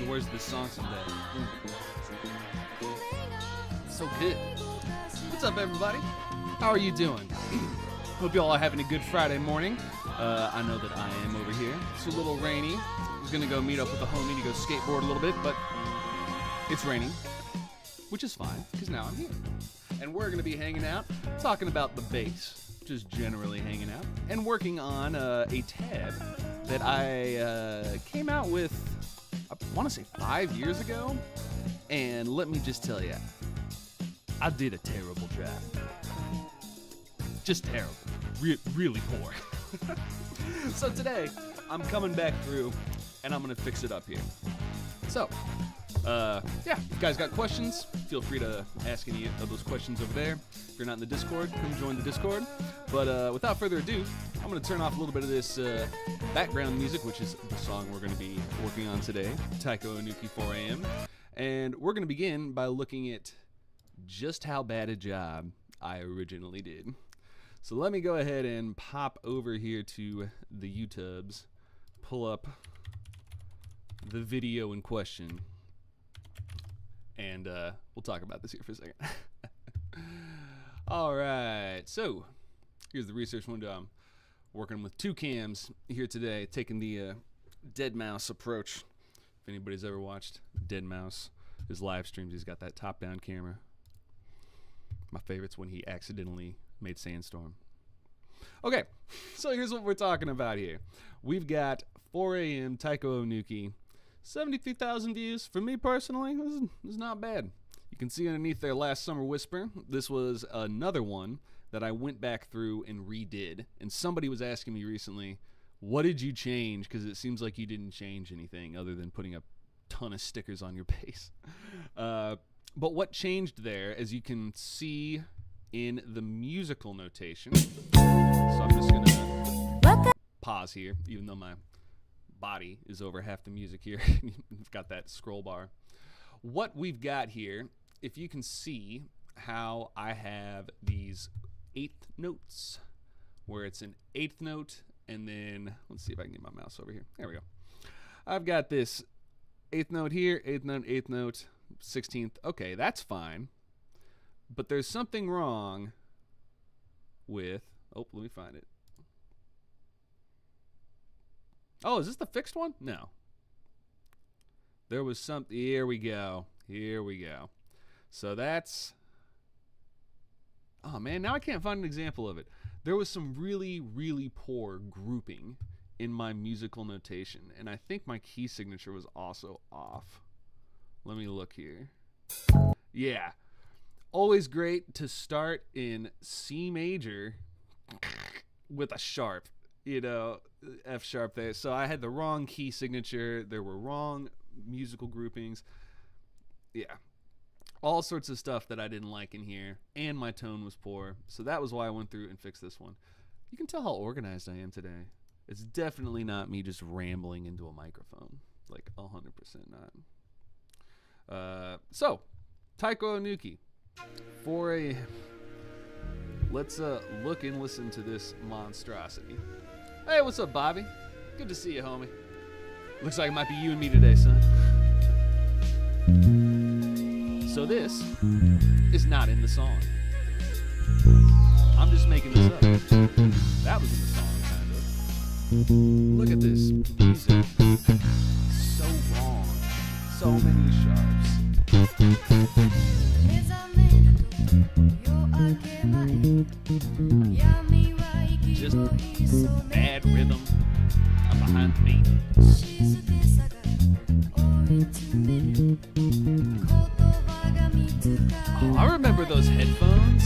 the words of this song someday. So good. What's up, everybody? How are you doing? Hope you all are having a good Friday morning. I know that I am over here. It's a little rainy. I was going to go meet up with a homie to go skateboard a little bit, but it's raining, which is fine, because now I'm here. And we're going to be hanging out, talking about the bass, just generally hanging out, and working on a tab that I came out with, I want to say 5 years ago, and let me just tell you, I did a terrible job. Just terrible. Really poor. So today, I'm coming back through, and I'm going to fix it up here. So, if you guys got questions, feel free to ask any of those questions over there. If you're not in the Discord, come join the Discord. But without further ado, I'm going to turn off a little bit of this background music, which is the song we're going to be working on today, Taeko Ohnuki 4 AM. And we're going to begin by looking at just how bad a job I originally did. So let me go ahead and pop over here to the YouTubes, pull up the video in question, and we'll talk about this here for a second. All right, so here's the research window. I'm working with two cams here today, taking the Dead Mouse approach. If anybody's ever watched Dead Mouse, his live streams, he's got that top-down camera. My favorite's when he accidentally made Sandstorm. Okay, so here's what we're talking about here. We've got 4 AM Taeko Ohnuki. 73,000 views. For me personally, this is not bad. You can see underneath there Last Summer Whisper. This was another one that I went back through and redid. And somebody was asking me recently, what did you change? Because it seems like you didn't change anything other than putting a ton of stickers on your bass. But what changed there, as you can see in the musical notation. So I'm just going to pause here, even though my body is over half the music here. You've got that scroll bar. What we've got here, if you can see how I have these eighth notes, where it's an eighth note, and then, let's see if I can get my mouse over here. There we go. I've got this eighth note here, eighth note, 16th. Okay, that's fine. But there's something wrong with, oh, let me find it. Oh, is this the fixed one? No. There was something, here we go. So that's, oh man, now I can't find an example of it. There was some really, really poor grouping in my musical notation, and I think my key signature was also off. Let me look here. Yeah. Always great to start in C major with a sharp, F sharp there. So I had the wrong key signature. There were wrong musical groupings. Yeah. All sorts of stuff that I didn't like in here. And my tone was poor. So that was why I went through and fixed this one. You can tell how organized I am today. It's definitely not me just rambling into a microphone. Like 100% not. So, Taeko Ohnuki. 4 AM. Let's look and listen to this monstrosity. Hey, what's up, Bobby? Good to see you, homie. Looks like it might be you and me today, son. So this is not in the song. I'm just making this up. That was in the song, kind of. Look at this music. So wrong. So many sharps. Just bad rhythm. I'm behind the beat. Oh, I remember those headphones.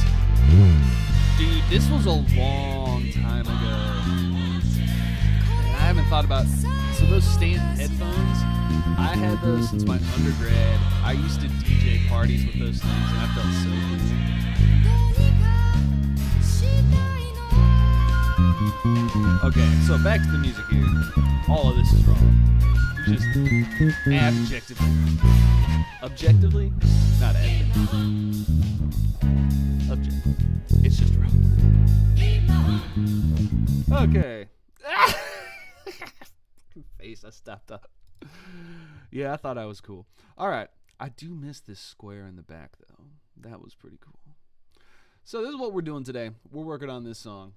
Dude, this was a long time ago. I haven't thought about, so those Stanton headphones, I had those since my undergrad. I used to DJ parties with those things, and I felt so cool. Okay, so back to the music here. All of this is wrong. Just objectively. Objectively? Not objectively. Objectively. It's just wrong. Okay. Face, I stopped up. Yeah, I thought I was cool. All right. I do miss this square in the back, though. That was pretty cool. So this is what we're doing today. We're working on this song,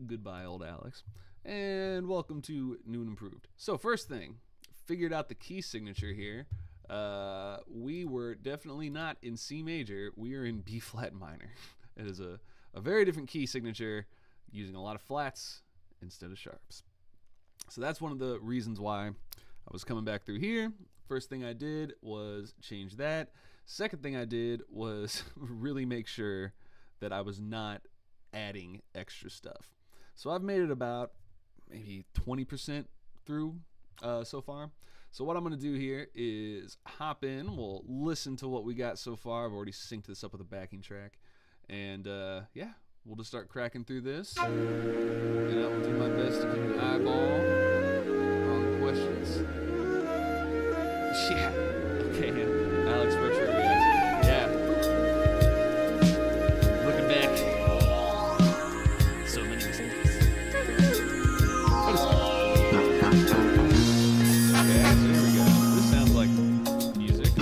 Goodbye, Old Alex. And welcome to New and Improved. So first thing, figured out the key signature here. We were definitely not in C major. We are in B flat minor. It is a very different key signature, using a lot of flats instead of sharps. So that's one of the reasons why I was coming back through here. First thing I did was change that. Second thing I did was really make sure that I was not adding extra stuff. So I've made it about maybe 20% through so far. So what I'm going to do here is hop in. We'll listen to what we got so far. I've already synced this up with a backing track. And yeah, we'll just start cracking through this. And I will do my best to keep an eyeball on the questions. Yeah. Okay. Alex Retro reacts. Yeah. Looking back. So many mistakes. What is it? Okay, so here we go. This sounds like music.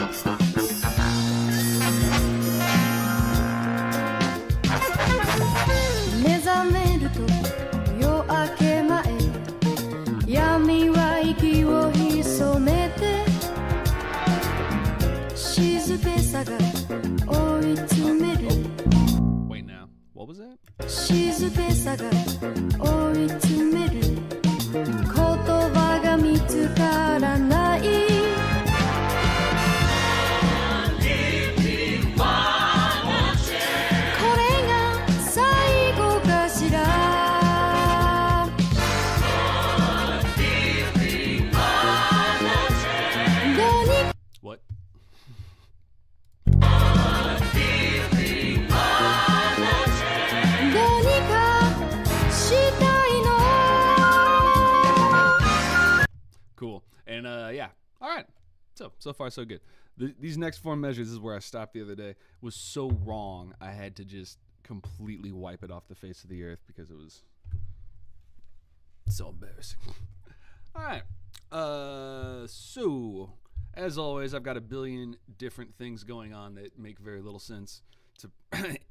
Wait now, what was that? What? Cool. And yeah. All right. So far so good. These next 4 measures, this is where I stopped the other day, was so wrong I had to just completely wipe it off the face of the earth because it was so embarrassing. All right. So as always, I've got a billion different things going on that make very little sense to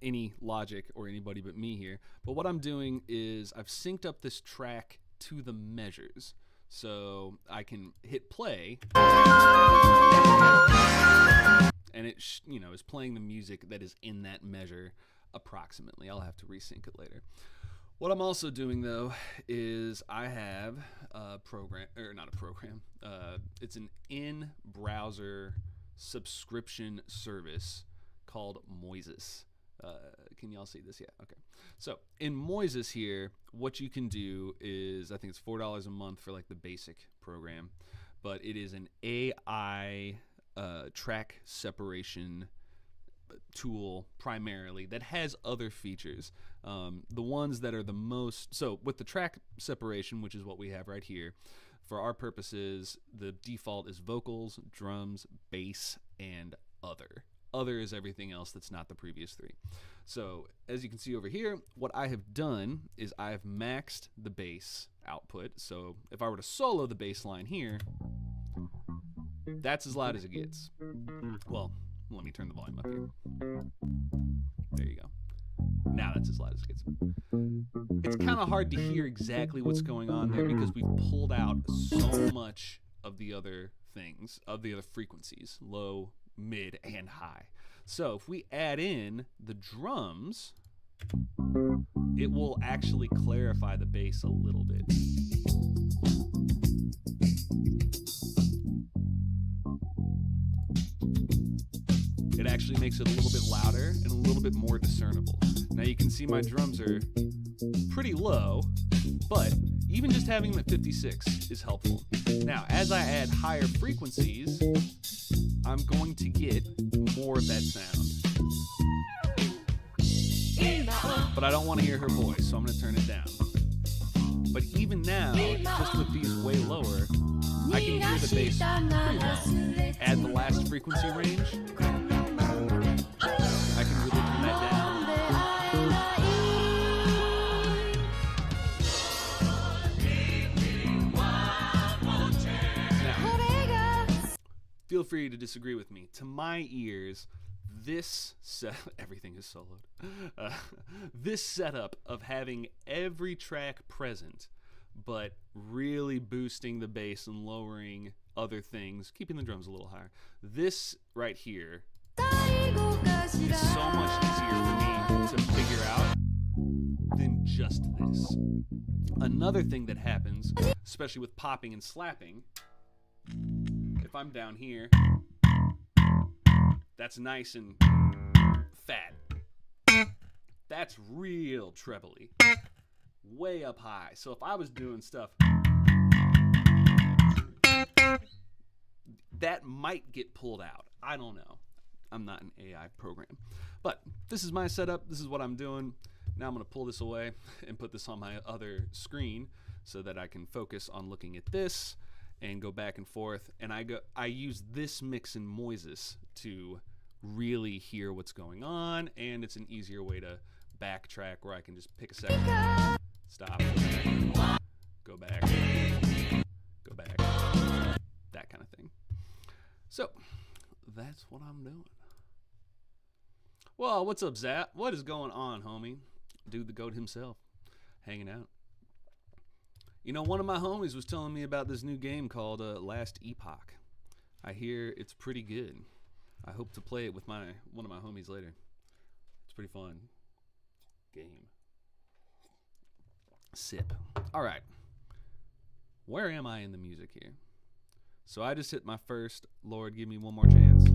any logic or anybody but me here. But what I'm doing is I've synced up this track to the measures. So I can hit play, and it is playing the music that is in that measure approximately. I'll have to resync it later. What I'm also doing, though, is I have a program, or not a program. It's an in-browser subscription service called Moises. Can y'all see this? Yeah, okay. So in Moises here, what you can do is, I think it's $4 a month for like the basic program, but it is an AI track separation tool primarily that has other features. The ones that are the most, so with the track separation, which is what we have right here, for our purposes, the default is vocals, drums, bass, and other. Other is everything else that's not the previous 3. So as you can see over here, what I have done is I've maxed the bass output. So if I were to solo the bass line here, that's as loud as it gets. Well, let me turn the volume up here. There you go. Now that's as loud as it gets. It's kind of hard to hear exactly what's going on there because we've pulled out so much of the other things, of the other frequencies, low, mid, and high. So if we add in the drums, it will actually clarify the bass a little bit. It actually makes it a little bit louder and a little bit more discernible. Now you can see my drums are pretty low, but even just having them at 56 is helpful. Now, as I add higher frequencies, I'm going to get more of that sound. But I don't want to hear her voice, so I'm going to turn it down. But even now, just with these way lower, I can hear the bass pretty well. Add the last frequency range, I can really turn that down. Now, feel free to disagree with me. To my ears, everything is soloed. This setup of having every track present, but really boosting the bass and lowering other things, keeping the drums a little higher. This right here is so much easier for me to figure out than just this. Another thing that happens, especially with popping and slapping, if I'm down here, that's nice and fat. That's real trebly. Way up high. So if I was doing stuff, that might get pulled out. I don't know. I'm not an AI program. But this is my setup. This is what I'm doing. Now I'm going to pull this away and put this on my other screen so that I can focus on looking at this and go back and forth. And I use this mix in Moises to really hear what's going on, and it's an easier way to backtrack where I can just pick a second, stop, go back, that kind of thing. So that's what I'm doing. Well, what's up, Zap? What is going on, homie? Dude, the goat himself, hanging out. You know, one of my homies was telling me about this new game called Last Epoch. I hear it's pretty good. I hope to play it with one of my homies later. It's a pretty fun game. Sip. All right. Where am I in the music here? So I just hit my first Lord, Give Me One More Chance.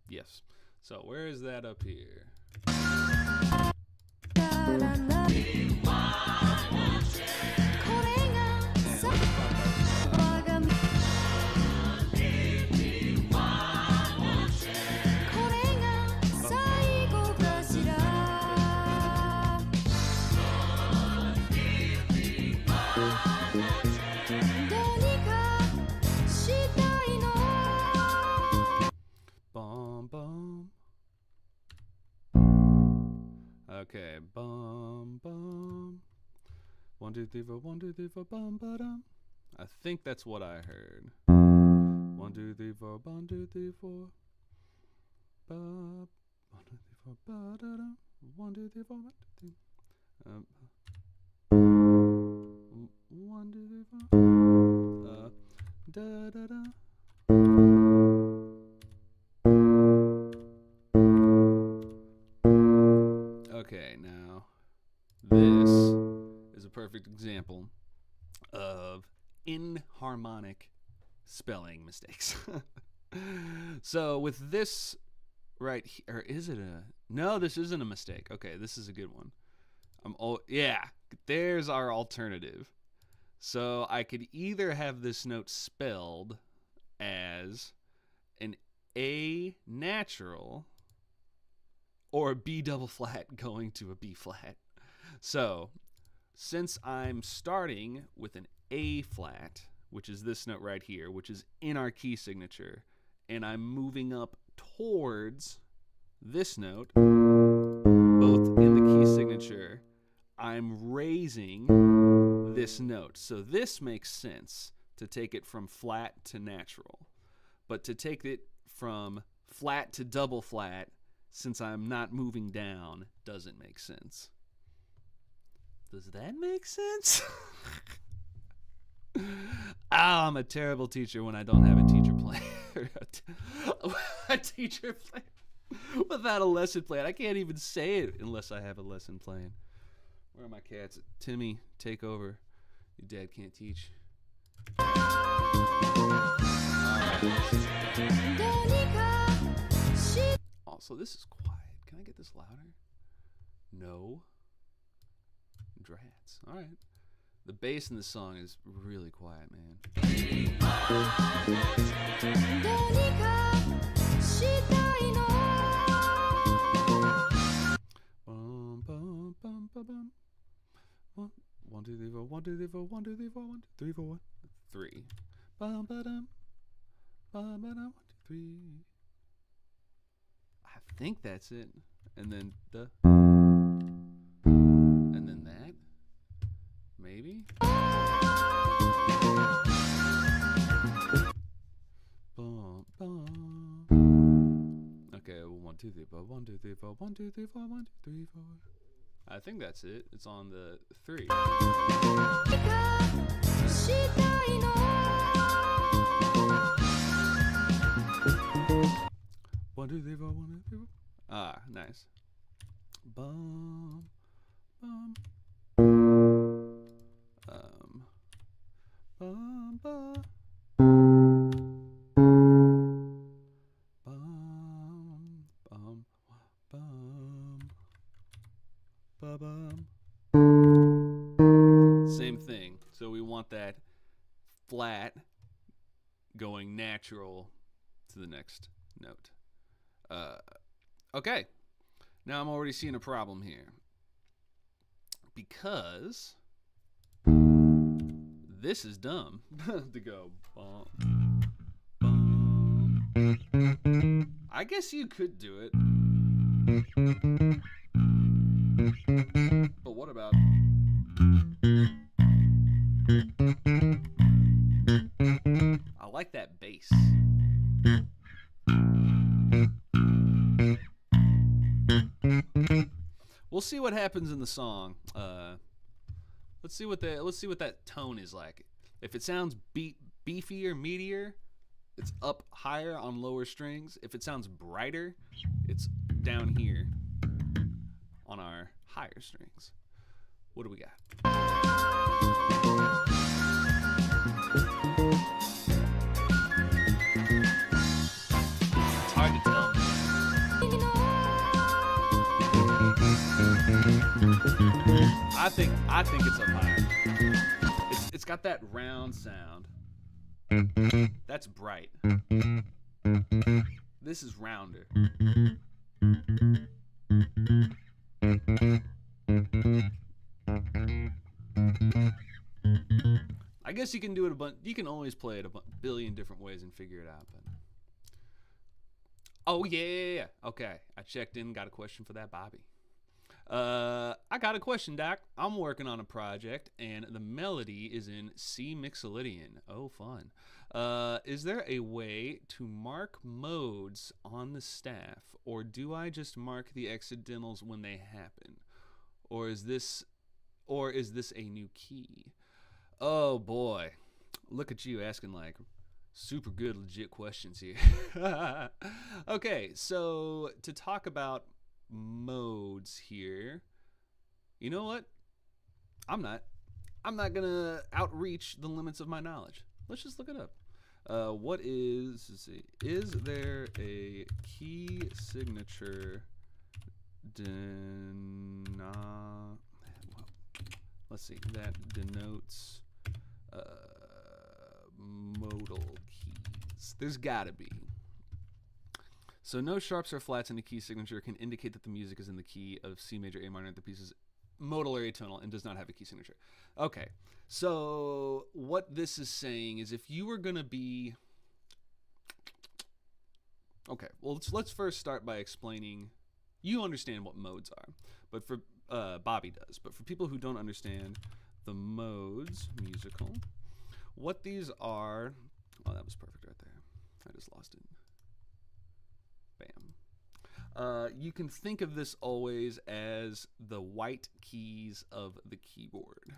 Yes. So where is that up here? Okay, bum bum. 1 2 3 4 1 2 3 4 bum ba dum. I think that's what I heard. 1 2 3 4 1 2 3 4 ba 1 2 3 4 ba da dum. 1 2 3 4 1 2 3 1 2 3 4 da da da. Okay, now this is a perfect example of inharmonic spelling mistakes. So with this right here, or is it a, no, this isn't a mistake. Okay, this is a good one. Yeah, there's our alternative. So I could either have this note spelled as an A natural or a B double flat going to a B flat. So since I'm starting with an A flat, which is this note right here, which is in our key signature, and I'm moving up towards this note, both in the key signature, I'm raising this note. So this makes sense to take it from flat to natural. But to take it from flat to double flat, since I'm not moving down, doesn't make sense. Does that make sense? I'm a terrible teacher when I don't have a teacher plan. A teacher plan without a lesson plan. I can't even say it unless I have a lesson plan. Where are my cats? Timmy, take over. Your dad can't teach. Also, this is quiet. Can I get this louder? No. Drats. All right. The bass in this song is really quiet, man. Bum, bum, bum, bum, bum. 1 2 3 4 1 2 3 4 1 2 3 4 1 2 3 4 1 3. Bum ba dum. Bum ba dum. 1 2 3. I think that's it. And then the. And then that. Maybe. 1, 2, 3, 4, 1, 2, 3, 4, 1, 2, 3, 4. I think that's it. It's on the 3. 1, 2, 3, 4, 1, 2, 3, 4. Ah, nice. Bum, bum. Bum, ba. Bum, bum, bum. Ba-bum. Same thing. So we want that flat going natural to the next note. Okay. Now I'm already seeing a problem here. Because this is dumb to go bum, bum. I guess you could do it. But what about I like that bass. We'll see what happens in the song. Let's see what that tone is like. If it sounds beefier, meatier, it's up higher on lower strings. If it sounds brighter, it's down here on our higher strings. What do we got? It's hard to tell. I think it's up high. It's got that round sound. That's bright. This is rounder. I guess you can do it a bunch. You can always play it a billion different ways and figure it out. But oh yeah. Okay, I checked in. Got a question for that Bobby. I got a question, Doc. I'm working on a project, and the melody is in C Mixolydian. Oh, fun. Is there a way to mark modes on the staff, or do I just mark the accidentals when they happen? Or is this a new key? Oh, boy. Look at you asking, like, super good, legit questions here. Okay, so to talk about modes here, you know what? I'm not gonna outreach the limits of my knowledge. Let's just look it up. Let's see, is there a key signature let's see, that denotes modal keys? There's gotta be. So no sharps or flats in the key signature can indicate that the music is in the key of C major, A minor, and the piece is modal or atonal and does not have a key signature. Okay, so what this is saying is if you were going to be... Okay, well, let's first start by explaining... You understand what modes are, but for Bobby does. But for people who don't understand the modes, musical, what these are... Oh, that was perfect right there. I just lost it. Bam. You can think of this always as the white keys of the keyboard.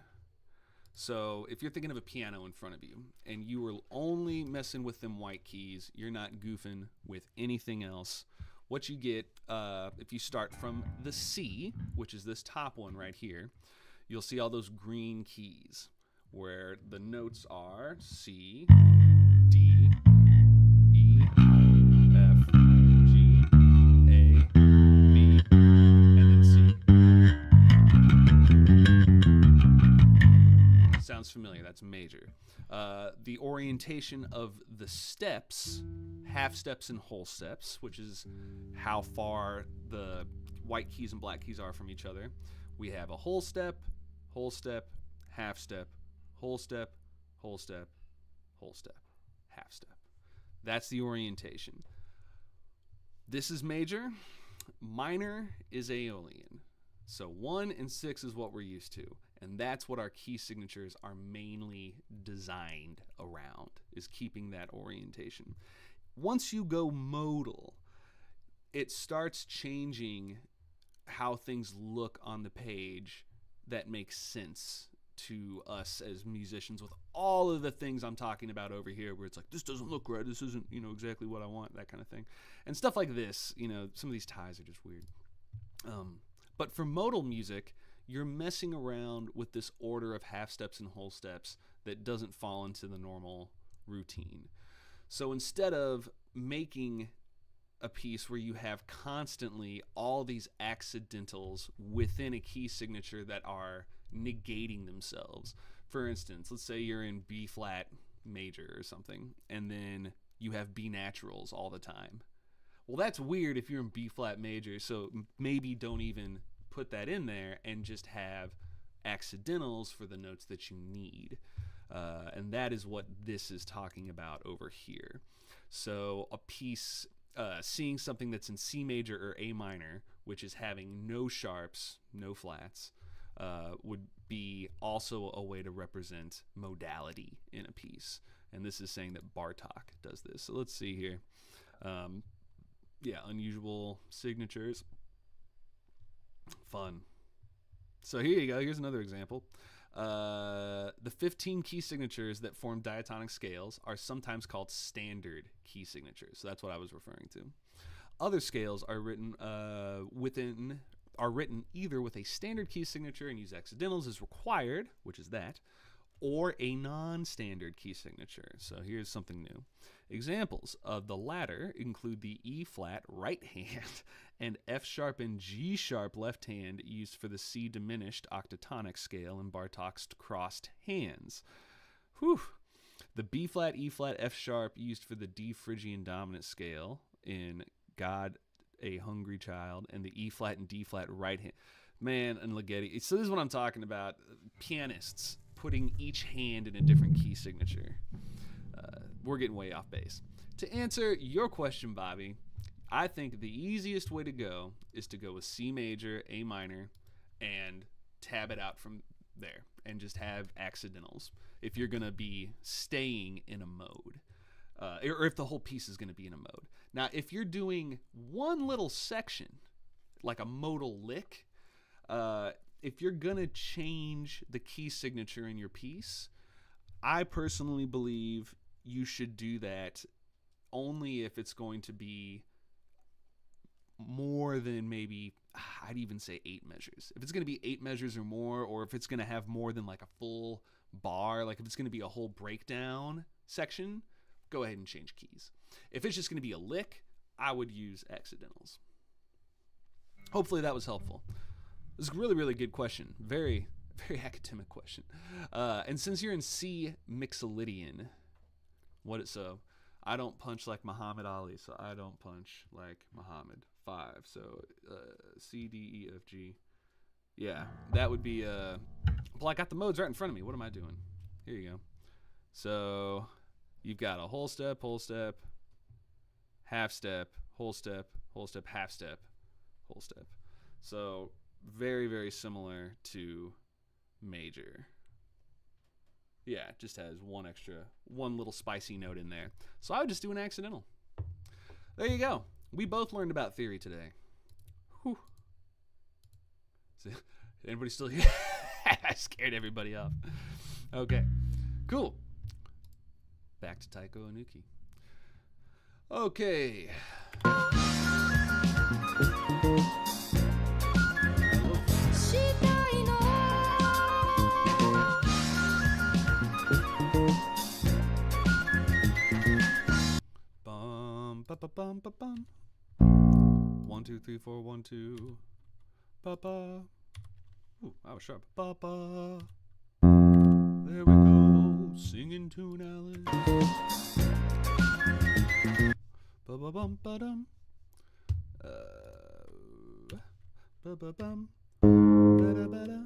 So if you're thinking of a piano in front of you and you were only messing with them white keys, you're not goofing with anything else. What you get, if you start from the C, which is this top one right here, you'll see all those green keys where the notes are C, D, E, F, G, A, B, and then C. Sounds familiar, that's major. The orientation of the steps, half steps and whole steps, which is how far the white keys and black keys are from each other. We have a whole step, half step, whole step, whole step, whole step, half step. That's the orientation. This is major. Minor is Aeolian. So 1 and 6 is what we're used to. And that's what our key signatures are mainly designed around, is keeping that orientation. Once you go modal, it starts changing how things look on the page that makes sense to us as musicians, with all of the things I'm talking about over here, where it's like, this doesn't look right, this isn't, exactly what I want, that kind of thing. And stuff like this, some of these ties are just weird. But for modal music, you're messing around with this order of half steps and whole steps that doesn't fall into the normal routine. So instead of making a piece where you have constantly all these accidentals within a key signature that are negating themselves. For instance, let's say you're in B flat major or something, and then you have B naturals all the time. Well, that's weird if you're in B flat major, so maybe don't even put that in there and just have accidentals for the notes that you need. And that is what this is talking about over here. So a piece, seeing something that's in C major or A minor, which is having no sharps, no flats, would be also a way to represent modality in a piece. And this is saying that Bartók does this. So let's see here. Unusual signatures. Fun. So here you go. Here's another example. The 15 key signatures that form diatonic scales are sometimes called standard key signatures. So that's what I was referring to. Other scales are written either with a standard key signature and use accidentals as required, which is that, or a non-standard key signature. So here's something new. Examples of the latter include the E flat right hand and F sharp and G sharp left hand used for the C diminished octatonic scale in Bartók's crossed hands. Whew. The B flat, E flat, F sharp used for the D Phrygian dominant scale in God a Hungry Child, and the E flat and D flat right hand. Man, and Ligeti. So this is what I'm talking about. Pianists putting each hand in a different key signature. We're getting way off base. To answer your question, Bobby, I think the easiest way to go is to go with C major, A minor, and tab it out from there and just have accidentals if you're going to be staying in a mode. Or if the whole piece is going to be in a mode. Now, if you're doing one little section, like a modal lick, if you're going to change the key signature in your piece, I personally believe you should do that only if it's going to be more than maybe, I'd even say 8 measures. If it's going to be 8 measures or more, or if it's going to have more than like a full bar, like if it's going to be a whole breakdown section, go ahead and change keys. If it's just going to be a lick, I would use accidentals. Hopefully that was helpful. This is a really, really good question. Very, very academic question. And since you're in C Mixolydian, so I don't punch like Muhammad Ali, so I don't punch like Muhammad. 5. So C, D, E, F, G. Yeah, that would be, well, I got the modes right in front of me. What am I doing? Here you go. So you've got a whole step, half step, whole step, half step, whole step. So very, very similar to major. Yeah, it just has one little spicy note in there. So I would just do an accidental. There you go. We both learned about theory today. Whew. So, anybody still here? I scared everybody off. Okay, cool. Back to Taeko Ohnuki. Okay. Bum, ba, bum. 1, 2, 3, 4, 1, 2. Ba ba. Ooh, I was sharp. Ba ba. There we go, singing tune, Alice. Ba ba bum ba dum. Ba ba bum. Ba da ba da.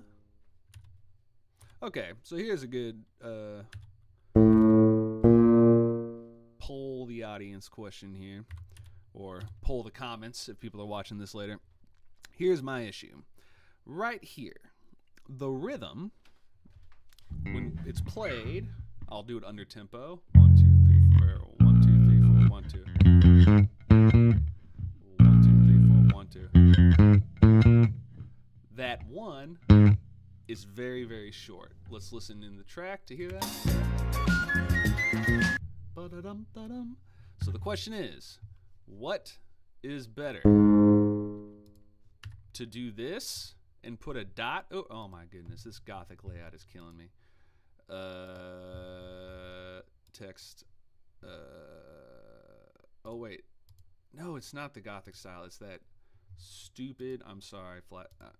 Okay, so here's a good poll the audience question here, or poll the comments if people are watching this later. Here's my issue. Right here, the rhythm, when it's played, I'll do it under tempo. 1, 2, 3, 4, 1, 2, 3, 4, 1, 2. 1, 2, that one is very, very short. Let's listen in the track to hear that. Ba-da-dum-da-dum. So the question is, what is better? To do this and put a dot. Oh my goodness, this Gothic layout is killing me. Text. Oh wait, no, it's not the Gothic style. It's that stupid. I'm sorry,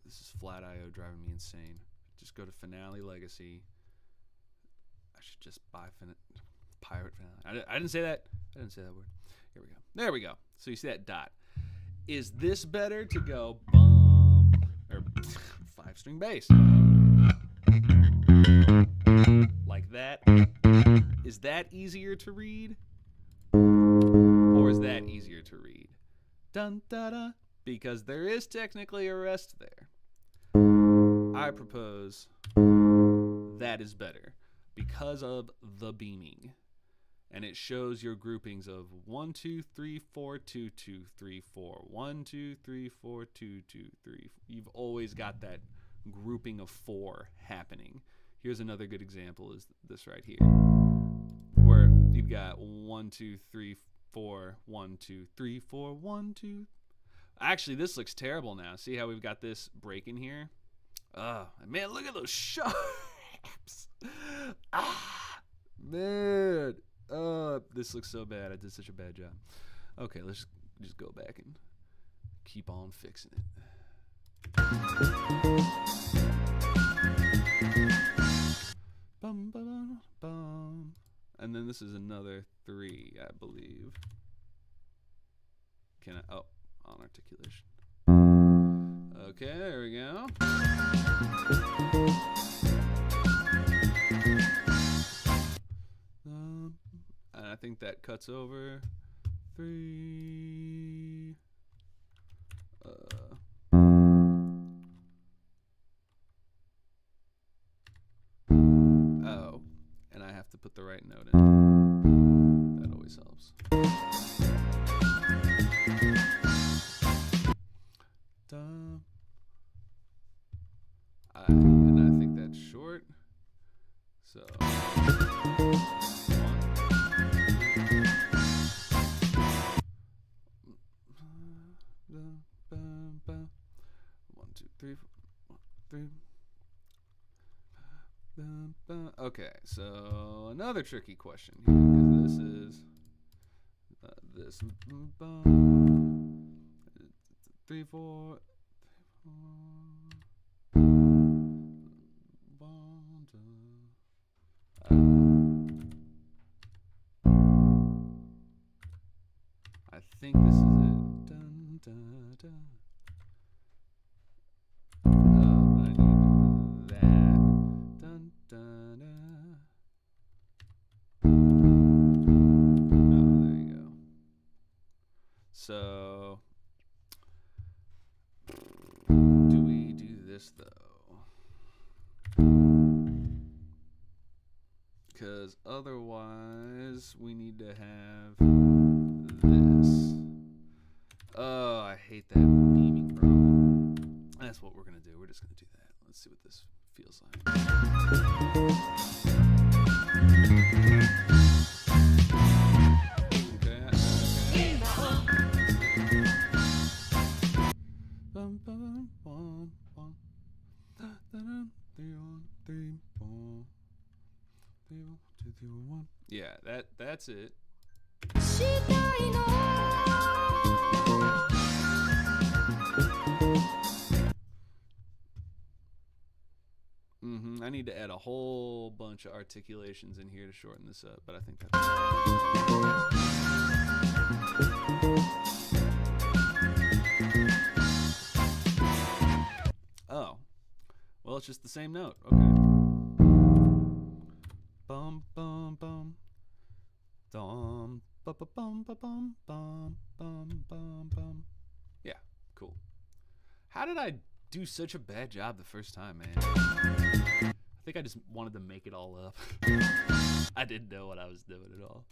this is Flat.io driving me insane. Just go to Finale Legacy. I should just buy Pirate Finale. I didn't say that. I didn't say that word. Here we go. There we go. So you see that dot. Is this better to go bum or 5-string bass like that? Is that easier to read, or is that easier to read? Dun da da. Because there is technically a rest there. I propose that is better because of the beaming. And it shows your groupings of 1, 2, 3, 4, 2, 2, 3, 4. 1, 2, 3, 4, 2, 2, 3. You've always got that grouping of 4 happening. Here's another good example is this right here. Where you've got 1, 2, 3, 4, 1, 2, 3, 4, 1, 2. Actually, this looks terrible now. See how we've got this break in here? Oh, man, look at those sharps. Man. This looks so bad. I did such a bad job. Okay, let's just go back and keep on fixing it. Bum, bum, bum. And then this is another 3, I believe. Can I? Oh, on articulation. Okay, there we go. And I think that cuts over 3. Oh, and I have to put the right note in. That always helps. And I think that's short. So. 1, 2, 3, 4, 3. Okay, so another tricky question here, because this is this 3, 4. I think this is it. Dun, dun, dun. But I need that. Dun, dun, dun. Oh, there you go. So, do we do this though? Because otherwise, we need to have this. Oh, I hate that beaming problem. That's what we're going to do. We're just going to do that. Let's see what this feels like. Okay. Yeah, that's it. I need to add a whole bunch of articulations in here to shorten this up, but I think that's oh. Well, it's just the same note. Okay. Bum bum bum. Dum bum bum bum bum bum bum bum bum. Yeah, cool. How did I do such a bad job the first time, man? I think I just wanted to make it all up. I didn't know what I was doing at all.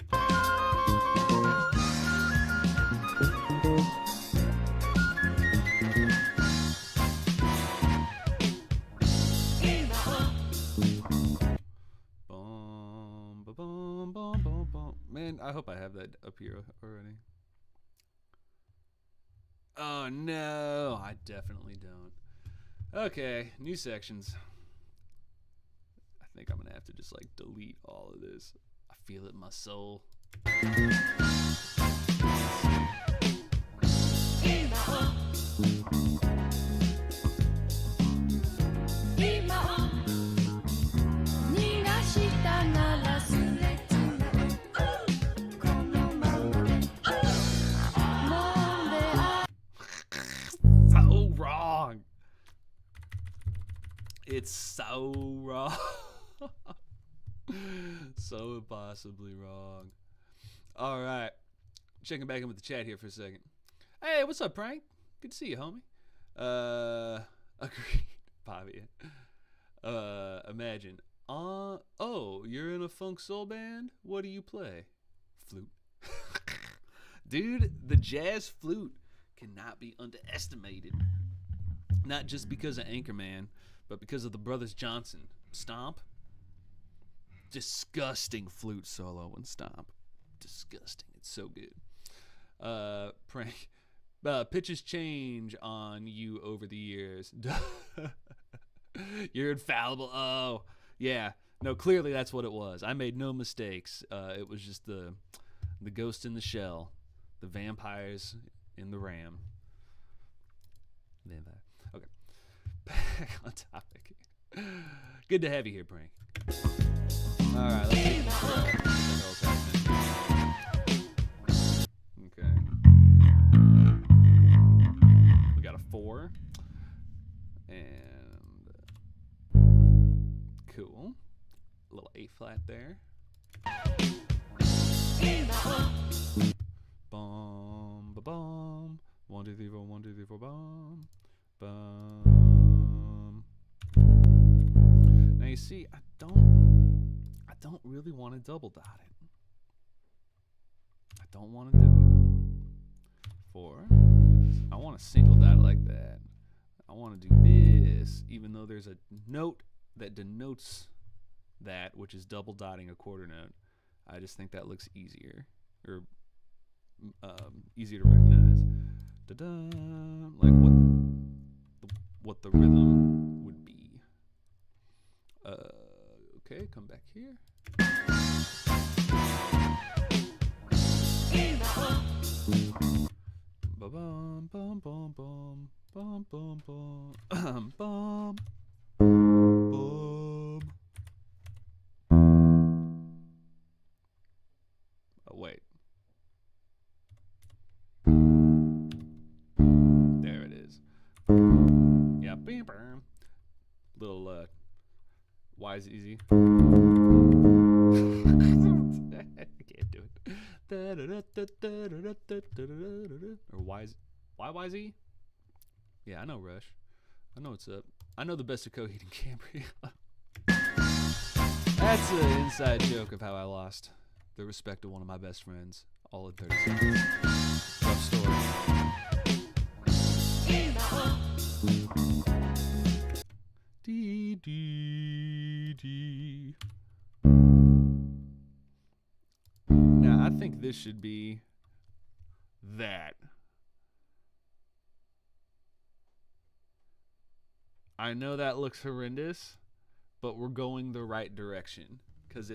I hope I have that up here already. Oh no, I definitely don't. Okay, new sections. I think I'm gonna have to just like delete all of this. I feel it in my soul. So wrong. It's so wrong. So impossibly wrong. All right. Checking back in with the chat here for a second. Hey, what's up, Prank? Good to see you, homie. Agreed, Bobby. Imagine. Oh, you're in a funk soul band? What do you play? Flute. Dude, the jazz flute cannot be underestimated. Not just because of Anchorman, but because of the Brothers Johnson. Stomp. Disgusting flute solo in Stomp. Disgusting. It's so good. Prank. Pitches change on you over the years. You're infallible. Oh, yeah. No, clearly that's what it was. I made no mistakes. It was just the ghost in the shell. The vampires in the ram. Vampire. Okay. Back on topic. Good to have you here, Prank. All right, let's see what the hell's happening. Okay. We got a 4. And cool. A little A flat there. Bum ba bum. 1 2 3 4 1 2 3 4 bum. Bum. Now you see, I don't really want to double dot it. I don't want to do it. 4. I want to single dot it like that. I want to do this, even though there's a note that denotes that, which is double dotting a quarter note. I just think that looks easier, or easier to recognize. Da-da, like what the rhythm would be. Okay, come back here. Ba-bum, bum, bum, bum, bum, bum, bum, bum, bum. Oh, wait. There it is. Yeah, bam, bam. Little wise easy. I can't do it. Or wise, YYZ? Yeah, I know Rush. I know what's up. I know the best of Coheed and Cambria. That's an inside joke of how I lost the respect of one of my best friends all in 30 seconds. Rough story. D. Now, I think this should be that. I know that looks horrendous, but we're going the right direction because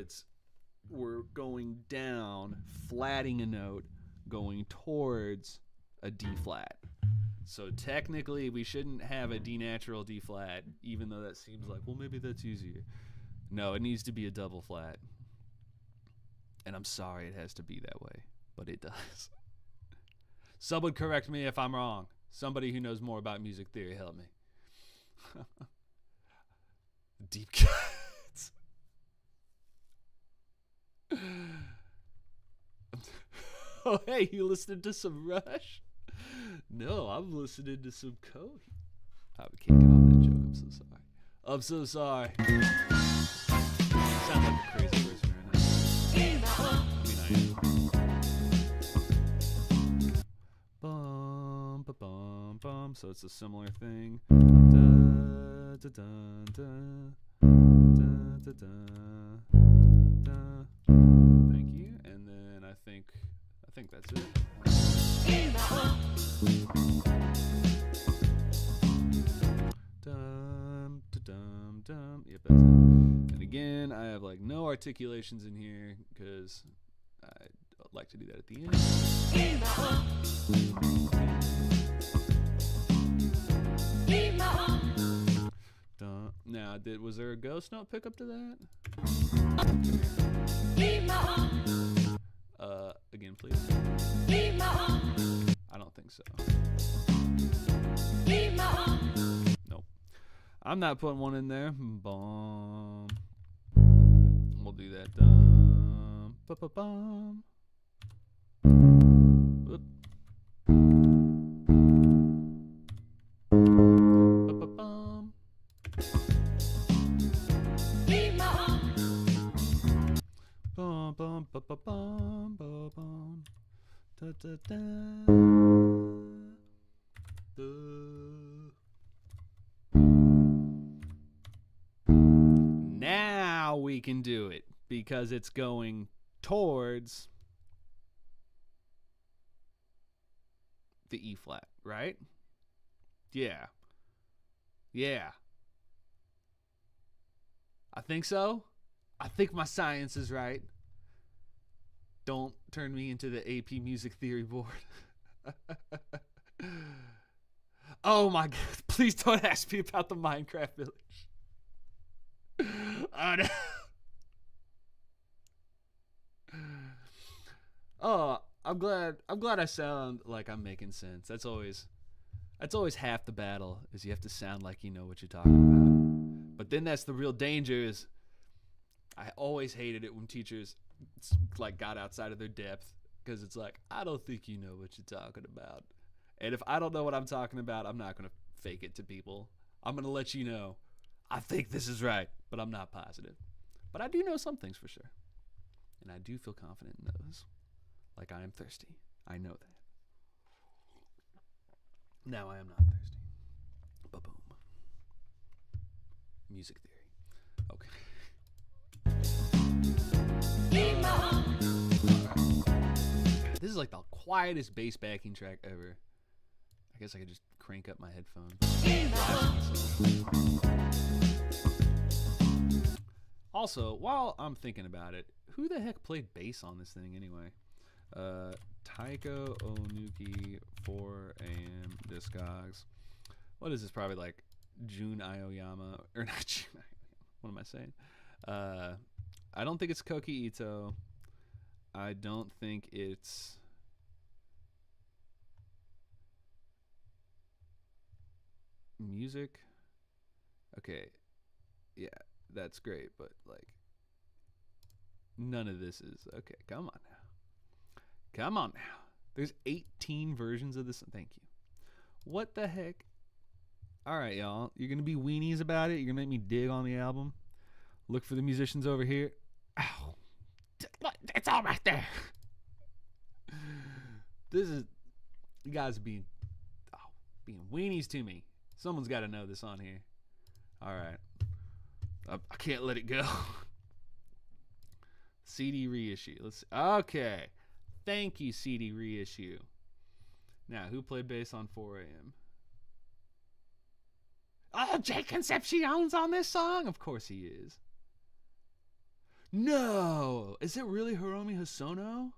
we're going down, flatting a note, going towards a D flat. So technically, we shouldn't have a D natural D flat, even though that seems like, well, maybe that's easier. No, it needs to be a double flat. And I'm sorry it has to be that way, but it does. Someone correct me if I'm wrong. Somebody who knows more about music theory, help me. Deep cuts. Oh, hey, you listening to some Rush? No, I'm listening to some Coheed. I can't get off that joke. I'm so sorry. Sound like a crazy person right now. I mean, I am. Bum, ba, bum, bum. So it's a similar thing. Da, da, da, da, da, da, da, da. Thank you. And then I think dum. Yep, that's it. And again, I have like no articulations in here because I like to do that at the end. Now, was there a ghost note pickup to that? Again, please. I don't think so. Nope. I'm not putting one in there. Bomb. We'll do that. Dum. Ba-ba-bum. Whoop. Ba-ba-bum. Bum bum ba ba bum ba bum da da da. Now we can do it because it's going towards the E flat, right? Yeah. Yeah. I think so. I think my science is right. Don't turn me into the AP music theory board. Oh my God. Please don't ask me about the Minecraft village. Oh, no. Oh, I'm glad I sound like I'm making sense. That's always half the battle, is you have to sound like you know what you're talking about. But then that's the real danger is I always hated it when teachers like got outside of their depth because it's like, I don't think you know what you're talking about. And if I don't know what I'm talking about, I'm not going to fake it to people. I'm going to let you know, I think this is right, but I'm not positive. But I do know some things for sure. And I do feel confident in those. Like I am thirsty. I know that. Now I am not thirsty. Ba-boom. Music theory. Okay. This is like the quietest bass backing track ever. I guess I could just crank up my headphones. Also, while I'm thinking about it, who the heck played bass on this thing anyway? Taeko Ohnuki 4 AM Discogs. What is this? Probably like Jun Aoyama. Or not Jun Aoyama. What am I saying? I don't think it's Koki Ito. I don't think it's music. Okay. Yeah, that's great, but like none of this is okay. Come on now. Come on now. There's 18 versions of this. Thank you. What the heck? All right, y'all. You're going to be weenies about it. You're going to make me dig on the album. Look for the musicians over here. Ow. It's all right there. This is, you guys being weenies to me. Someone's got to know this on here. All right. I can't let it go. CD reissue. Let's see. Okay. Thank you, CD reissue. Now, who played bass on 4 AM? Oh, Jay Concepcion's on this song? Of course he is. No! Is it really Hiromi Hosono?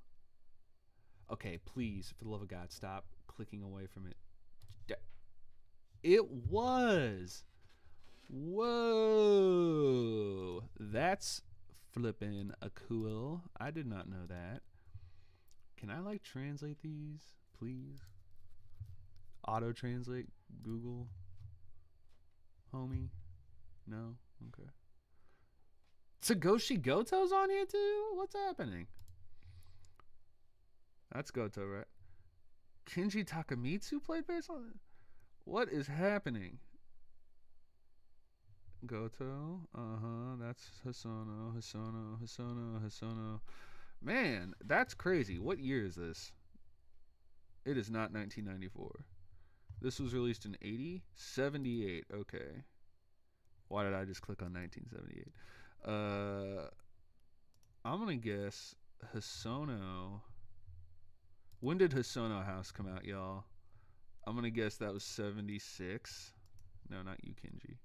Okay, please, for the love of God, stop clicking away from it. It was. Whoa. That's flippin' a cool. I did not know that. Can I like translate these, please? Auto translate, Google, homie. No, okay. Tsugoshi Goto's on here too. What's happening? That's Goto, right? Kenji Takamitsu played bass on it. What is happening? Goto, that's Hosono. Man, that's crazy. What year is this? It is not 1994. This was released in 80? 78, okay. Why did I just click on 1978? I'm gonna guess Hosono. When did Hosono House come out, y'all? I'm gonna guess that was 76. No, not you, Kenji.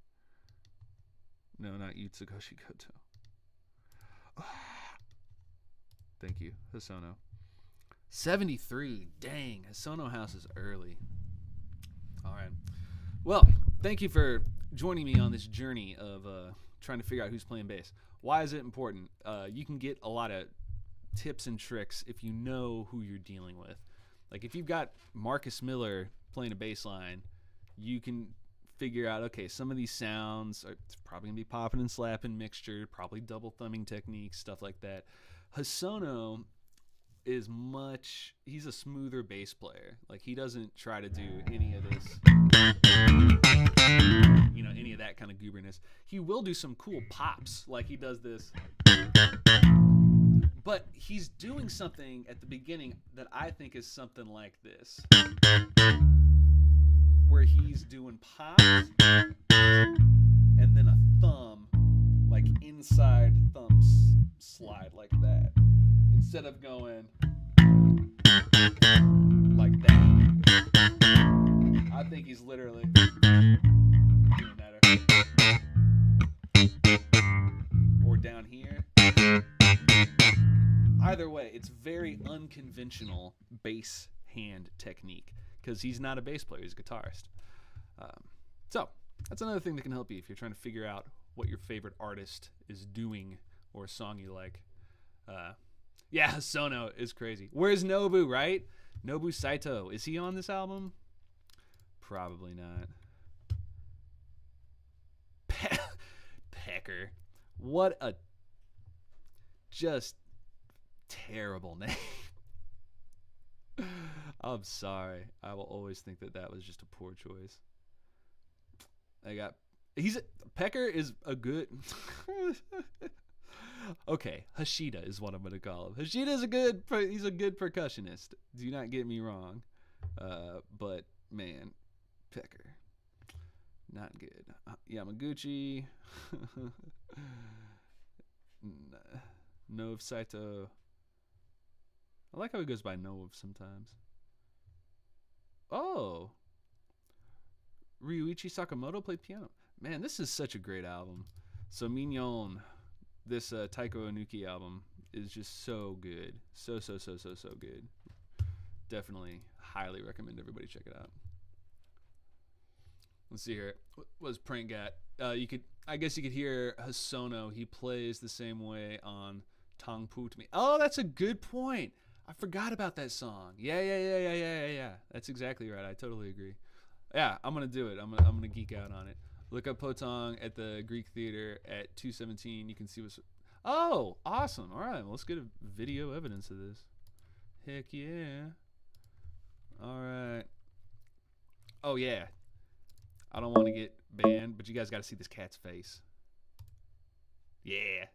No, not Yutsugoshi Goto. Thank you, Hosono. 73. Dang, Hosono House is early. All right. Well, thank you for joining me on this journey of trying to figure out who's playing bass. Why is it important? You can get a lot of tips and tricks if you know who you're dealing with. Like if you've got Marcus Miller playing a bass line, you can figure out, okay, some of these sounds are probably going to be popping and slapping mixture, probably double thumbing techniques, stuff like that. Hosono is he's a smoother bass player. Like he doesn't try to do any of this, any of that kind of gooberness. He will do some cool pops, like he does this. But he's doing something at the beginning that I think is something like this, where he's doing pops and then a thumb, like inside thumb slide like that, instead of going like that. I think he's literally doing that. Or down here. Either way, it's very unconventional bass hand technique because he's not a bass player, he's a guitarist. So that's another thing that can help you if you're trying to figure out what your favorite artist is doing or a song you like. Yeah, Hosono is crazy. Where's Nobu, right? Nobu Saito. Is he on this album? Probably not. Pecker. What a just terrible name. I'm sorry. I will always think that was just a poor choice. Pecker is a good okay, Hashida is what I'm going to call him. Hashida is he's a good percussionist. Do not get me wrong. But man, Pecker, not good. Yamaguchi, Nov Saito. I like how he goes by Nov sometimes. Oh, Ryuichi Sakamoto played piano. Man, this is such a great album. So Mignon, this Taeko Ohnuki album is just so good. So good. Definitely highly recommend everybody check it out. Let's see here. What was Prank got? I guess you could hear Hosono. He plays the same way on Tong Pu to Me. Oh, that's a good point. I forgot about that song. Yeah. That's exactly right. I totally agree. Yeah, I'm gonna do it. I'm gonna geek out on it. Look up Potong at the Greek Theater at 2:17. You can see what's. Oh, awesome! All right, well, let's get a video evidence of this. Heck yeah! All right. Oh yeah. I don't want to get banned, but you guys got to see this cat's face. Yeah.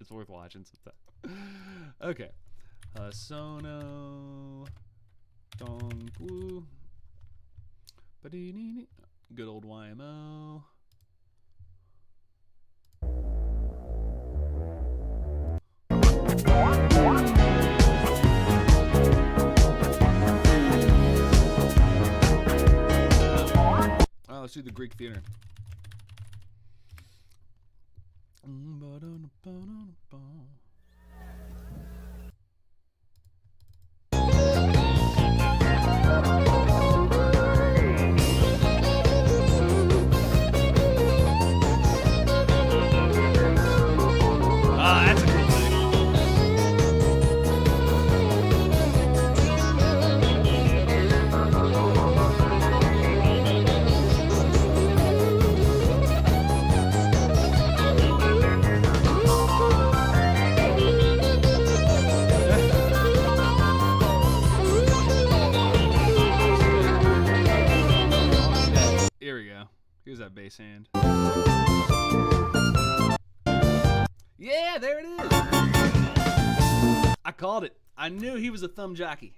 It's worth watching sometime. Okay. Sono Dongwu. Good old YMO. Let's do the Greek Theater. That's a cool thing. Here we go. Here's that bass hand. Yeah, there it is. I called it. I knew he was a thumb jockey.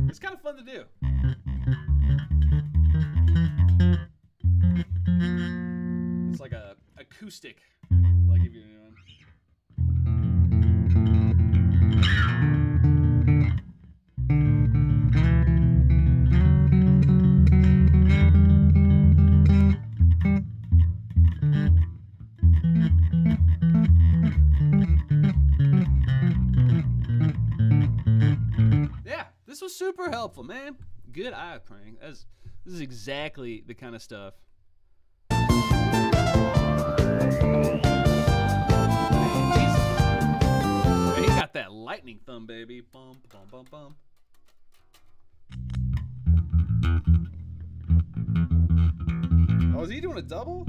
It's kind of fun to do. It's like a acoustic, like if you're doing. was super helpful, man. Good eye praying. This is exactly the kind of stuff. Man, he got that lightning thumb, baby. Bum, bum, bum, bum. Oh, is he doing a double?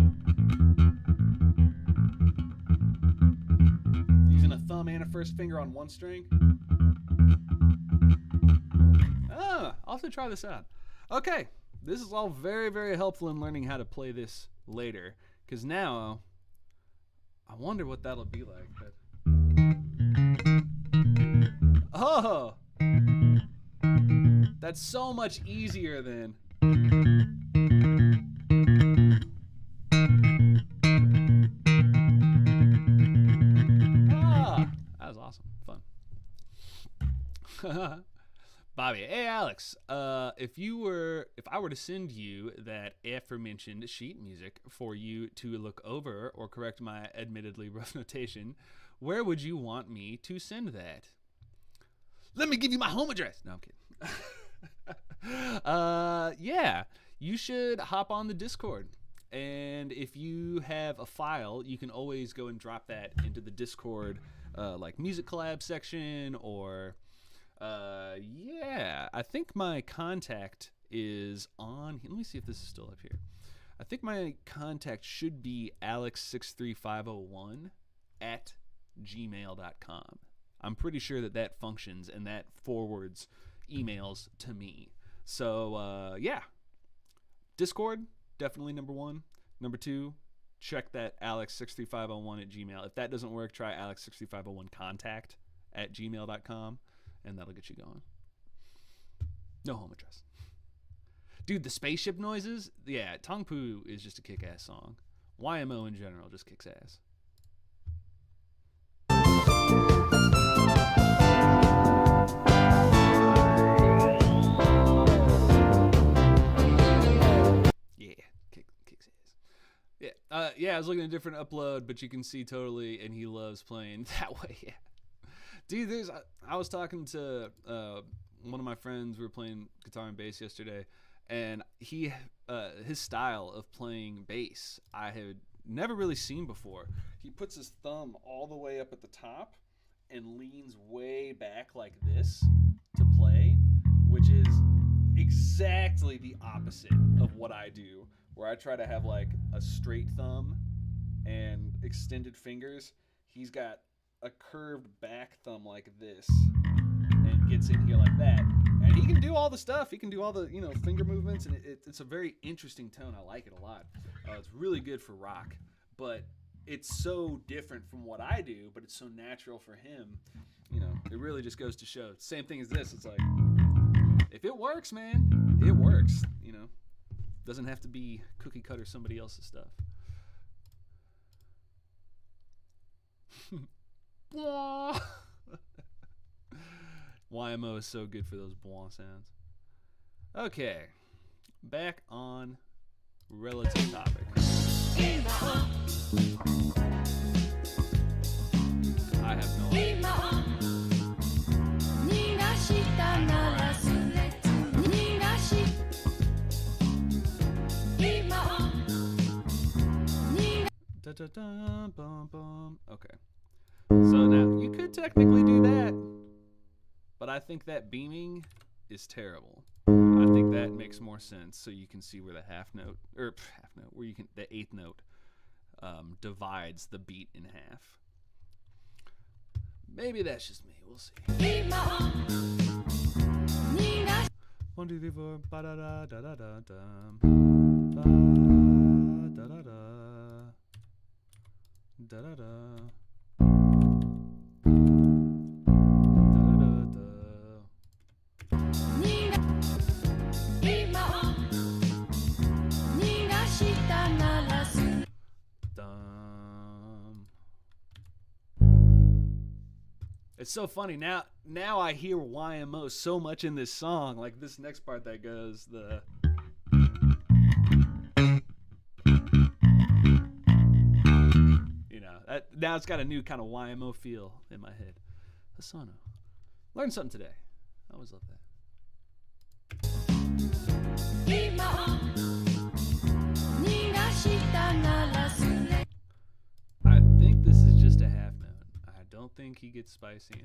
Using a thumb and a first finger on one string? I'll have to try this out. Okay, this is all very, very helpful in learning how to play this later. Because now, I wonder what that'll be like. But... Oh! That's so much easier than... That was awesome. Fun. Bobby, hey Alex, if I were to send you that aforementioned sheet music for you to look over or correct my admittedly rough notation, where would you want me to send that? Let me give you my home address. No, I'm kidding. Yeah, you should hop on the Discord. And if you have a file, you can always go and drop that into the Discord, like music collab section or... yeah, I think my contact is on. Let me see if this is still up here. I think my contact should be alex63501 at gmail.com. I'm pretty sure that functions and that forwards emails to me. So, yeah. Discord, definitely number one. Number two, check that alex63501 at gmail. If that doesn't work, try alex63501 contact at gmail.com. And that'll get you going. No home address. Dude, the spaceship noises, yeah, Tongpu is just a kick-ass song. YMO in general just kicks ass. Yeah, kicks ass. Yeah, yeah, I was looking at a different upload, but you can see totally, and he loves playing that way, yeah. Dude, I was talking to one of my friends. We were playing guitar and bass yesterday, and his style of playing bass I had never really seen before. He puts his thumb all the way up at the top and leans way back like this to play, which is exactly the opposite of what I do, where I try to have like a straight thumb and extended fingers. He's got a curved back thumb like this and gets in here like that, and he can do all the stuff. He can do all the finger movements, and it's a very interesting tone. I like it a lot. It's really good for rock, but it's so different from what I do, but it's so natural for him. It really just goes to show. Same thing as this. It's like, if it works, man, it works. Doesn't have to be cookie cutter somebody else's stuff. YMO is so good for those blah sounds. Okay, back on relative topic. I have no idea. Okay. So now, you could technically do that, but I think that beaming is terrible. I think that makes more sense, so you can see where the the eighth note divides the beat in half. Maybe that's just me. We'll see. 1, 2, 3, 4. Ba da da da da da da. Ba da da da. Da da da. It's so funny now I hear YMO so much in this song, like this next part that goes the now it's got a new kind of YMO feel in my head. Asano. Learned something today. I always love that. I think this is just a half note. I don't think he gets spicy.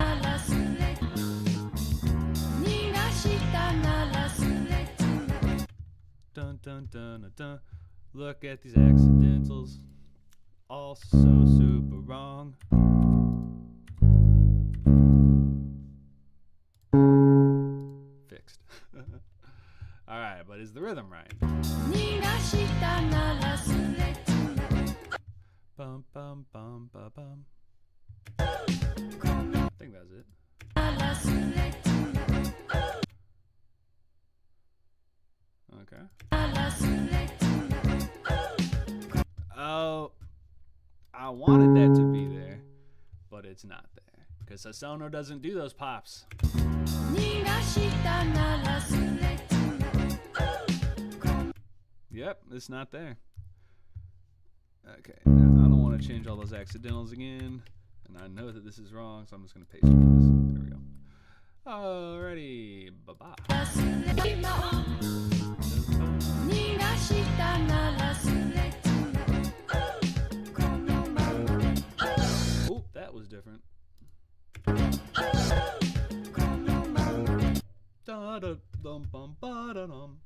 Dun dun dun dun. Look at these accidentals. All so super wrong. Fixed. Alright, but is the rhythm right? Bum bum bum ba bum. I think that's it. Okay. Oh, I wanted that to be there, but it's not there. Because Sasono doesn't do those pops. Yep, it's not there. Okay, now I don't want to change all those accidentals again. And I know that this is wrong, so I'm just going to paste it for this. There we go. Alrighty, bye-bye. Oh, that was different. Da-da-dum-bum-ba-da-dum.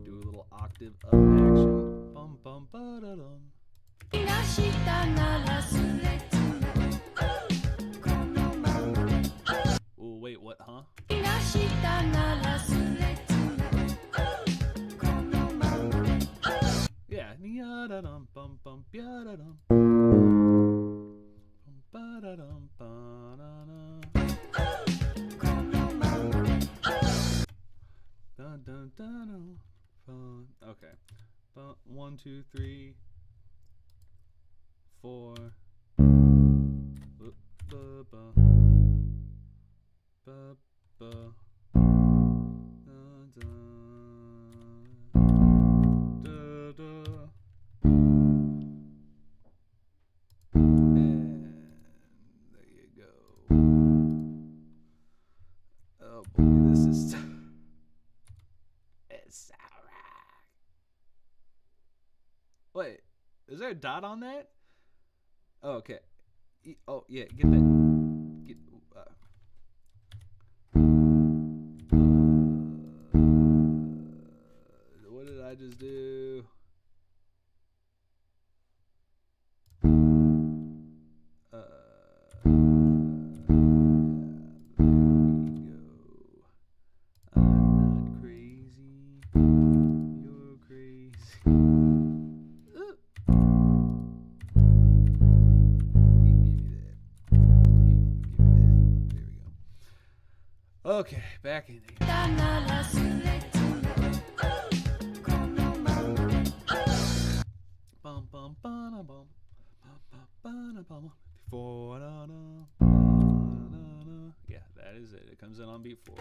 Do a little octave up action. Bum bum ba da dum. Oh wait, what? Huh? Yeah. Ya da dum bum bum ya da dum. Ba da dum ba da dun dun dun dun. Okay. 1, 2, 3, 4. And there you go. Oh boy, this is it's alright. Wait, is there a dot on that? Oh, okay. Oh yeah, get that. Get. What did I just do? There we go. I'm not crazy. You're crazy. Give me that. Give me that. There we go. Okay, back in here. Bum bum ba bum. Before yeah, that is it. It comes in on beat 4.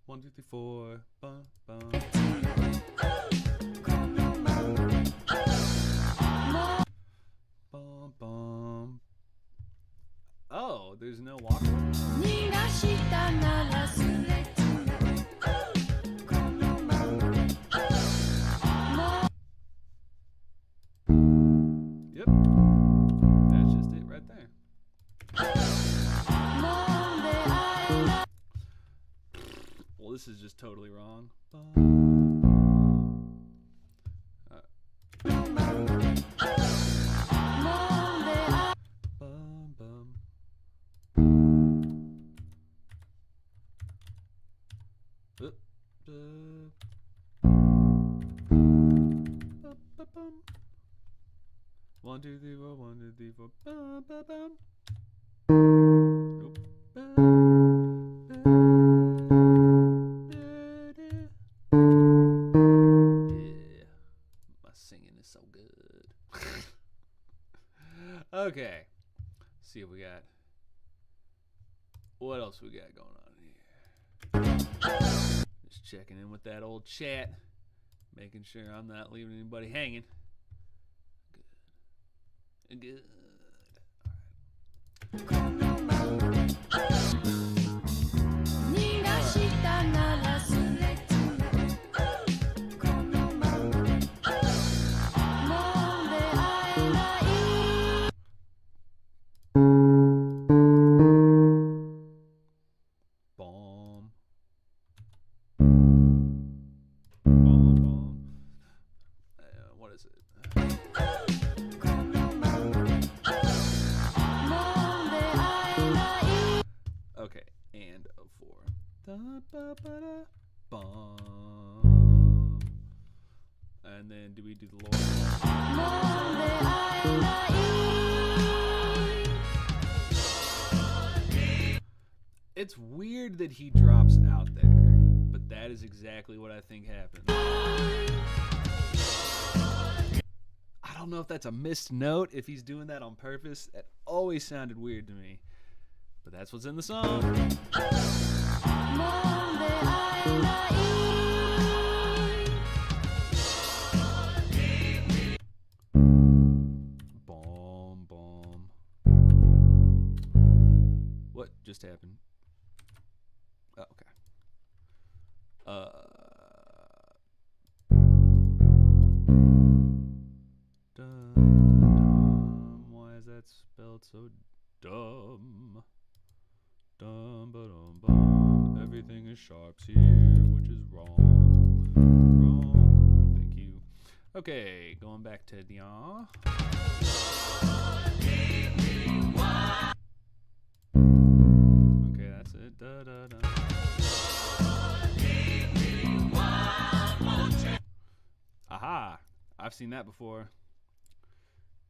1, 2, 3, 4. Bum bum. Bum bum. Oh, there's no walk. Yep. That's just it right there. Well, this is just totally wrong. One, two, three, four. 1, 2, 3, 4. Bum, bum, bum. Nope. Yeah, my singing is so good. Okay, see what we got. What else we got going on here? Just checking in with that old chat, making sure I'm not leaving anybody hanging. Good. Bomb. Bomb, bomb. What is it? Okay, and a 4. Bomb. And then do we do the Lord? It's weird that he drops out there, but that is exactly what I think happened. I don't know if that's a missed note, if he's doing that on purpose. That always sounded weird to me. But that's what's in the song. Bomb, bomb. What just happened? Oh, okay. Dumb. Why is that spelled so dumb? Dum-ba-dum-bum. Everything is sharps here, which is wrong. Wrong. Thank you. Okay, going back to Dion. Okay, that's it. Da-da-da. Aha! I've seen that before.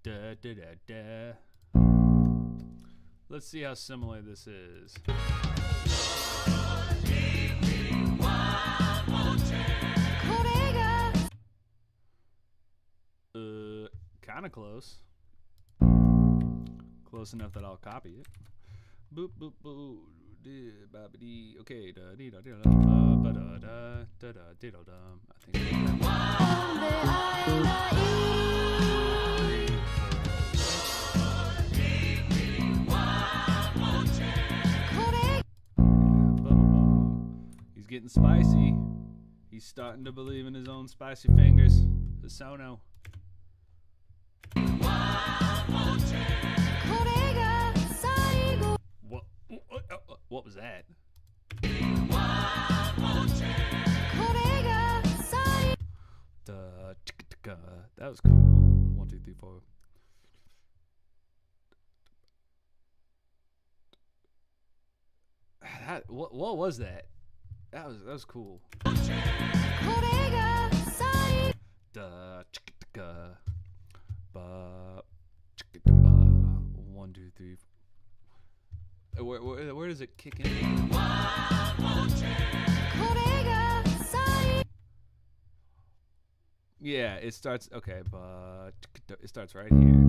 Da-da-da-da. Let's see how similar this is. Kind of close. Close enough that I'll copy it. Boop boop boop. Okay. Da dee da dee da ba da da da da dee da dum. I think. He's getting spicy. He's starting to believe in his own spicy fingers. The sono. What was that? That was cool. 1, 2, 3, 4. What was that? That was cool. 1, 2, 3. Where does it kick in? Yeah, it starts. Okay, but it starts right here.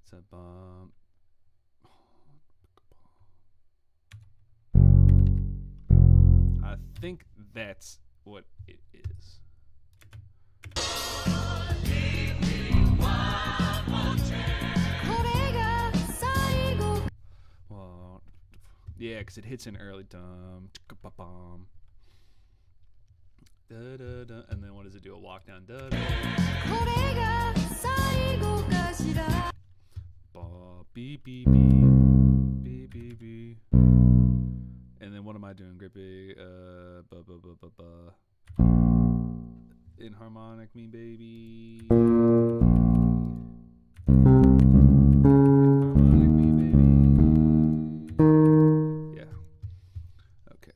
It's a bump. I think that's what it is. Well, yeah, because it hits in early. Dum, bomb. Da, da, da. And then what does it do? A walk down. Da, da. Ba, beep, beep, beep. Beep, beep, beep. And then what am I doing? Great big. Ba, ba, ba, ba, ba. Inharmonic me, baby. Inharmonic me, baby. Yeah. Okay.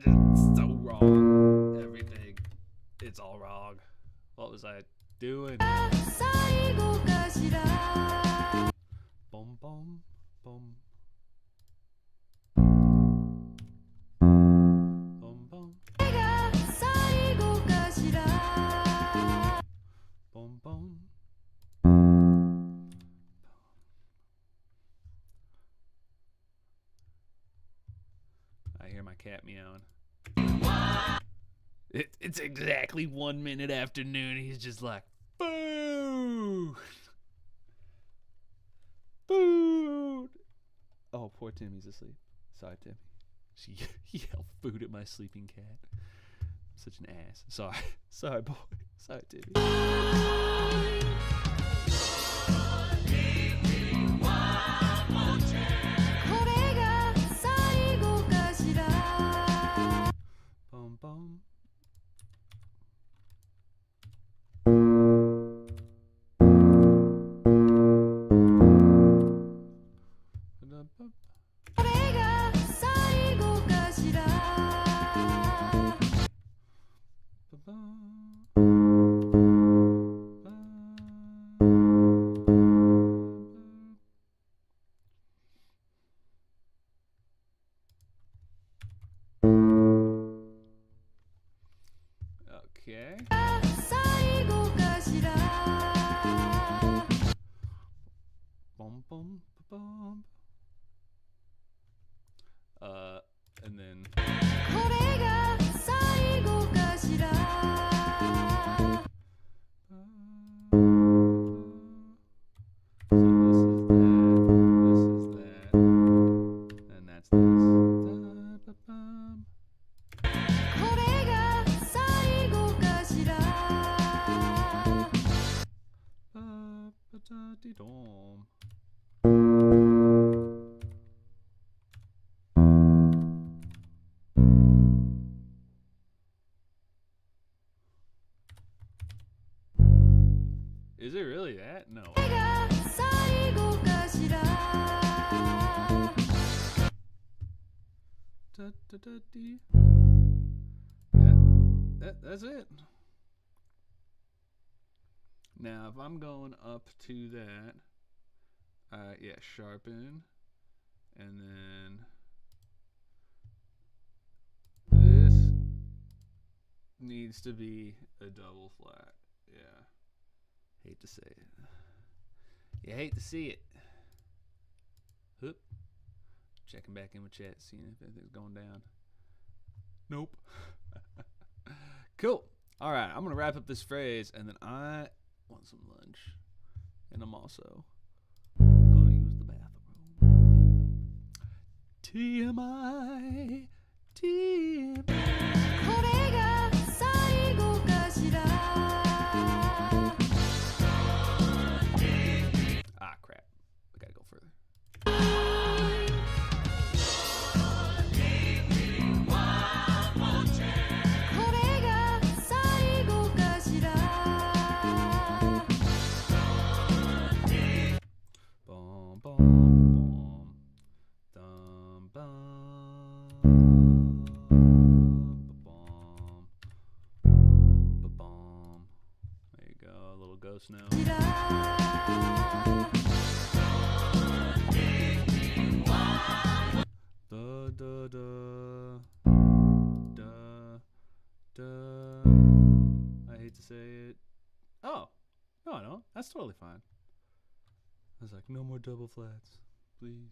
It's so wrong. Everything. It's all wrong. What was I doing? Boom, boom, boom. my cat meowing. It's exactly 1 minute after noon. He's just like, food! Food! Oh, poor Timmy's asleep. Sorry, Timmy. She yelled food at my sleeping cat. I'm such an ass. Sorry. Sorry, boy. Sorry, Timmy. Boom, boom. Okay. Boom, boom, boom. And then. Is it really that? No. That's it. Now, if I'm going up to that, yeah, sharpen, and then this needs to be a double flat. Yeah. Hate to say it. You hate to see it. Hoop. Checking back in with chat, seeing if anything's going down. Nope. Cool. All right, I'm gonna wrap up this phrase, and then I want some lunch, and I'm also gonna use the bathroom. TMI. Ah, crap. We gotta go further. Boom, boom, boom. Dum, bum. Ba-bum. There you go, a little ghost now. Da da da da da. I hate to say it. Oh, no, I don't. That's totally fine. I was like, no more double flats, please.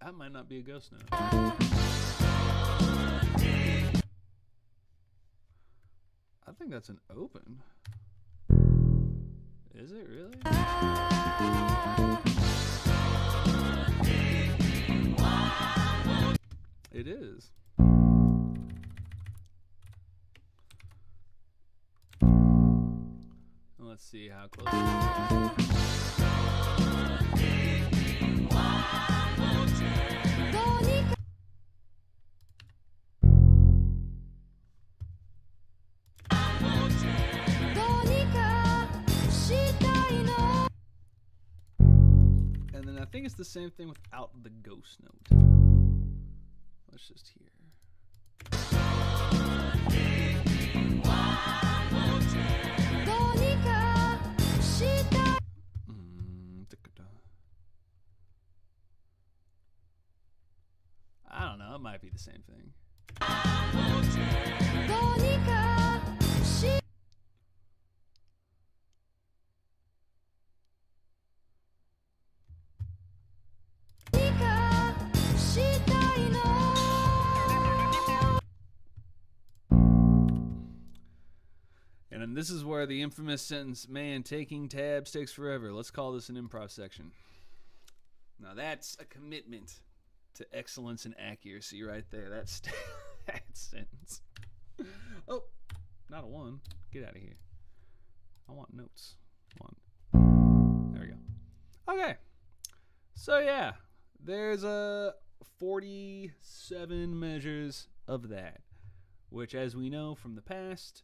That might not be a ghost note. I think that's an open. Is it really? It is. Let's see how close it is. And then I think it's the same thing without the ghost note. Let's just hear. I don't know, it might be the same thing. this is where the infamous sentence, man, taking tabs takes forever. Let's call this an improv section. Now that's a commitment to excellence and accuracy right there. That's that sentence. Oh, not a 1. Get out of here. I want notes. 1. There we go. Okay. So yeah, there's 47 measures of that, which, as we know from the past,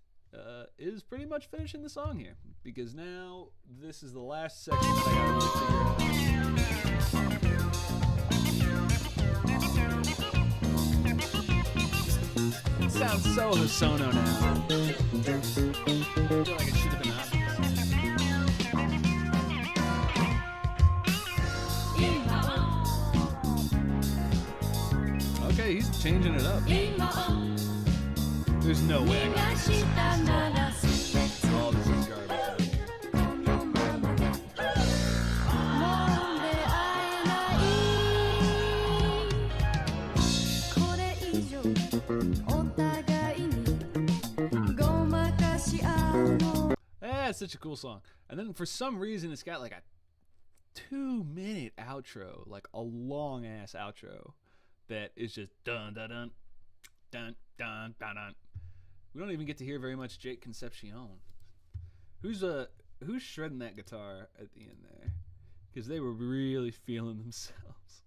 is pretty much finishing the song here, because now this is the last section that I gotta really figure out. It sounds so Hosono now. I feel like it should have been obvious. Okay, he's changing it up. There's no way I got this. All this is garbage. That's such a cool song. And then for some reason it's got like a 2-minute outro, like a long ass outro that is just dun dun dun dun dun dun dun. We don't even get to hear very much Jake Concepcion. Who's shredding that guitar at the end there? Because they were really feeling themselves.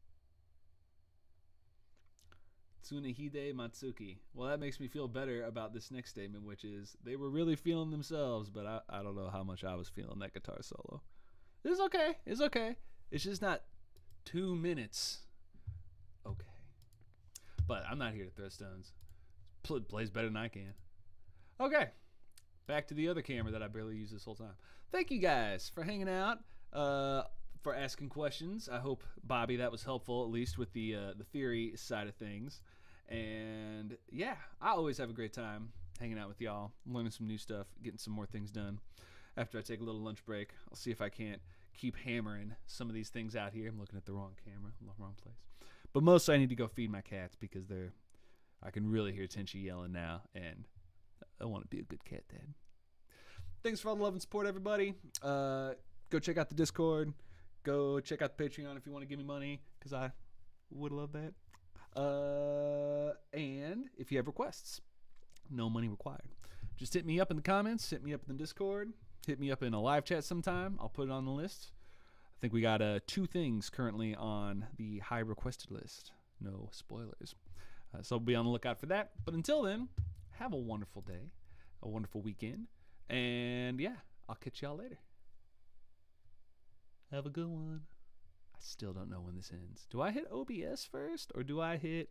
Tsunehide Matsuki. Well, that makes me feel better about this next statement, which is they were really feeling themselves, but I don't know how much I was feeling that guitar solo. It's okay. It's okay. It's just not 2 minutes. Okay. But I'm not here to throw stones. Plays better than I can. Okay. Back to the other camera that I barely used this whole time. Thank you guys for hanging out, for asking questions. I hope, Bobby, that was helpful, at least with the theory side of things. And yeah, I always have a great time hanging out with y'all, learning some new stuff, getting some more things done. After I take a little lunch break, I'll see if I can't keep hammering some of these things out here. I'm looking at the wrong camera, the wrong place. But mostly I need to go feed my cats because I can really hear Tenchi yelling now, and I want to be a good cat dad. Thanks for all the love and support, everybody. Go check out the Discord. Go check out the Patreon if you want to give me money, because I would love that. And if you have requests, no money required. Just hit me up in the comments, hit me up in the Discord, hit me up in a live chat sometime. I'll put it on the list. I think we got 2 things currently on the high requested list. No spoilers. So be on the lookout for that. But until then, have a wonderful day, a wonderful weekend, and yeah, I'll catch y'all later. Have a good one. I still don't know when this ends. Do I hit OBS first, or do I hit